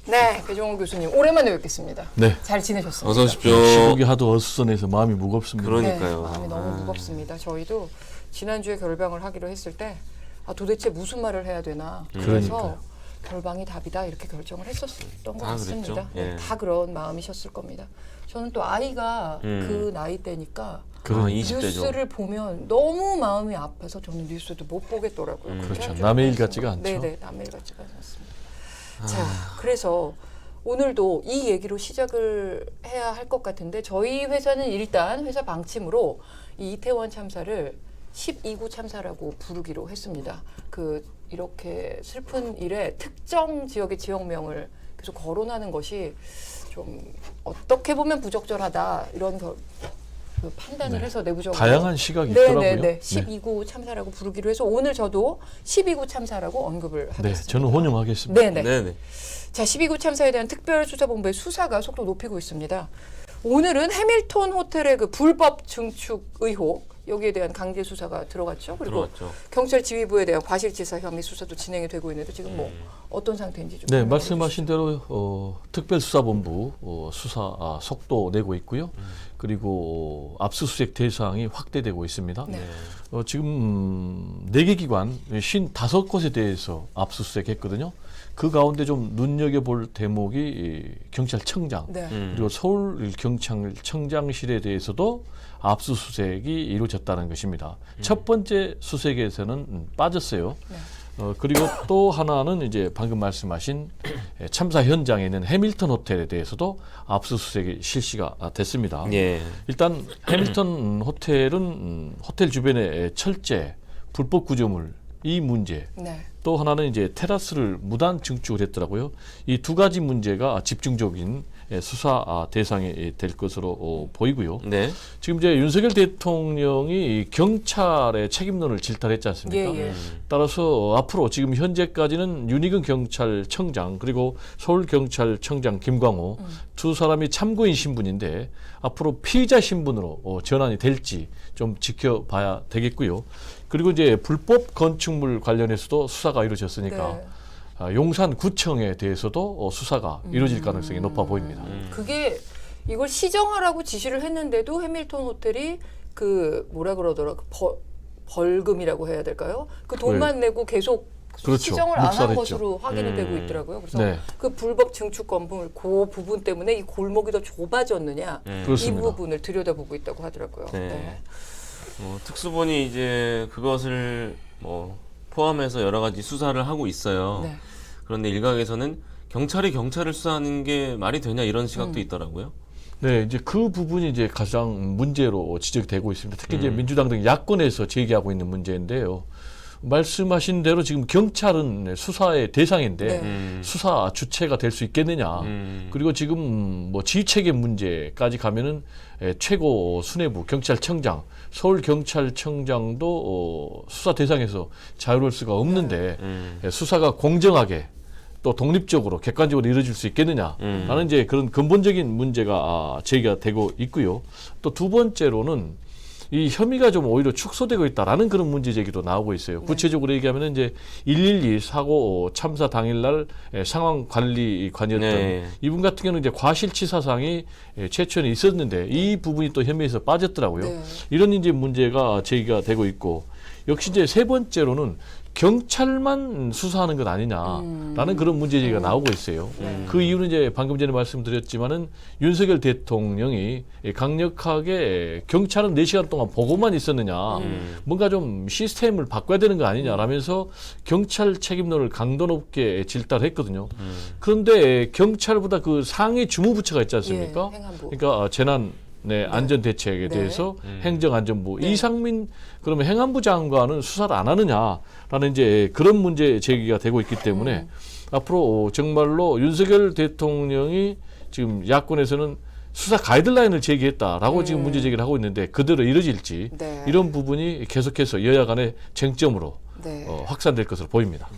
네, 배종원 교수님 오랜만에 뵙겠습니다. 네. 잘 지내셨습니까? 어서 오십시오. 시국이 하도 어수선해서 마음이 무겁습니다. 그러니까요. 네, 마음이 너무 무겁습니다. 저희도 지난주에 결방을 하기로 했을 때 도대체 무슨 말을 해야 되나 그래서 그러니까요. 결방이 답이다 이렇게 결정을 했었던 것 다 같습니다. 그랬죠? 네, 예. 다 그런 마음이셨을 겁니다. 저는 또 아이가 그 나이 때니까 그런 20대죠. 뉴스를 보면 너무 마음이 아파서 저는 뉴스도 못 보겠더라고요. 그렇게 그렇죠. 한 남의 일 적이 같지가 있습니다. 않죠. 네네, 남의 일 같지가 않습니다. 자, 그래서 오늘도 이 얘기로 시작을 해야 할 것 같은데 저희 회사는 일단 회사 방침으로 이 이태원 참사를 12구 참사라고 부르기로 했습니다. 이렇게 슬픈 일에 특정 지역의 지역명을 계속 거론하는 것이 좀 어떻게 보면 부적절하다 이런 그 판단을 네. 해서 내부적으로 다양한 시각이 있더라고요. 네네네. 12구 참사라고 부르기로 해서 오늘 저도 12구 참사라고 언급을 네, 하겠습니다. 저는 혼용하겠습니다. 네네. 네네. 자, 12구 참사에 대한 특별수사본부의 수사가 속도 높이고 있습니다. 오늘은 해밀턴 호텔의 그 불법 증축 의혹 여기에 대한 강제 수사가 들어갔죠. 그리고 들어왔죠. 경찰 지휘부에 대한 과실치사 혐의 수사도 진행이 되고 있는데 지금 뭐 어떤 상태인지 좀 네, 설명해 말씀하신 대로 특별수사본부 수사 속도 내고 있고요. 그리고 압수수색 대상이 확대되고 있습니다. 네. 지금 4개 기관 55곳에 대해서 압수수색했거든요. 그 가운데 좀 눈여겨볼 대목이 경찰청장 네. 그리고 서울경찰청장실에 대해서도 압수수색이 이루어졌다는 것입니다. 첫 번째 수색에서는 빠졌어요. 네. 그리고 또 하나는 이제 방금 말씀하신 참사 현장에 있는 해밀턴 호텔에 대해서도 압수수색이 실시가 됐습니다. 예. 일단 해밀턴 호텔은 호텔 주변의 철제, 불법 구조물 이 문제, 네. 또 하나는 이제 테라스를 무단 증축을 했더라고요. 이 두 가지 문제가 집중적인 수사 대상이 될 것으로 보이고요. 네. 지금 이제 윤석열 대통령이 경찰의 책임론을 질타했지 않습니까? 예, 예. 따라서 앞으로 지금 현재까지는 윤희근 경찰청장 그리고 서울경찰청장 김광호 두 사람이 참고인 신분인데 앞으로 피의자 신분으로 전환이 될지 좀 지켜봐야 되겠고요. 그리고 이제 불법 건축물 관련해서도 수사가 이루어졌으니까 네. 용산구청에 대해서도 수사가 이루어질 가능성이 높아 보입니다. 그게 이걸 시정하라고 지시를 했는데도 해밀턴 호텔이 그 뭐라 그러더라 벌금이라고 해야 될까요? 그 돈만 내고 계속 그렇죠. 시정을 안 한 묵살했죠. 것으로 확인이 되고 있더라고요. 그래서 네. 그 불법 증축 건물 그 부분 때문에 이 골목이 더 좁아졌느냐 이 그렇습니다. 부분을 들여다보고 있다고 하더라고요. 네. 특수본이 이제 그것을 포함해서 여러 가지 수사를 하고 있어요. 네. 그런데 일각에서는 경찰이 경찰을 수사하는 게 말이 되냐 이런 시각도 있더라고요. 네, 이제 그 부분이 이제 가장 문제로 지적되고 있습니다. 특히 이제 민주당 등 야권에서 제기하고 있는 문제인데요. 말씀하신 대로 지금 경찰은 수사의 대상인데 네. 수사 주체가 될 수 있겠느냐. 그리고 지금 뭐 지휘체계 문제까지 가면은 최고 수뇌부 경찰청장, 서울경찰청장도 수사 대상에서 자유로울 수가 없는데 수사가 공정하게 또 독립적으로 객관적으로 이루어질 수 있겠느냐라는 이제 그런 근본적인 문제가 제기가 되고 있고요. 또 두 번째로는 이 혐의가 좀 오히려 축소되고 있다라는 그런 문제 제기도 나오고 있어요. 구체적으로 얘기하면 이제 112 사고 참사 당일날 상황 관리관이었던 네. 이분 같은 경우는 이제 과실치사상이 최초에 있었는데 이 부분이 또 혐의에서 빠졌더라고요. 네. 이런 이제 문제가 제기가 되고 있고 역시 이제 세 번째로는 경찰만 수사하는 것 아니냐라는 그런 문제 제기가 나오고 있어요. 그 이유는 이제 방금 전에 말씀드렸지만은 윤석열 대통령이 강력하게 경찰은 4시간 동안 보고만 있었느냐, 뭔가 좀 시스템을 바꿔야 되는 거 아니냐라면서 경찰 책임론을 강도 높게 질타를 했거든요. 그런데 경찰보다 그 상위 주무부처가 있지 않습니까? 예, 행안부. 그러니까 재난 안전대책에 대해서 행정안전부 네. 이상민 그러면 행안부 장관은 수사를 안 하느냐라는 이제 그런 문제 제기가 되고 있기 때문에 앞으로 정말로 윤석열 대통령이 지금 야권에서는 수사 가이드라인을 제기했다라고 지금 문제 제기를 하고 있는데 그대로 이루어질지 네. 이런 부분이 계속해서 여야 간의 쟁점으로 네. 확산될 것으로 보입니다.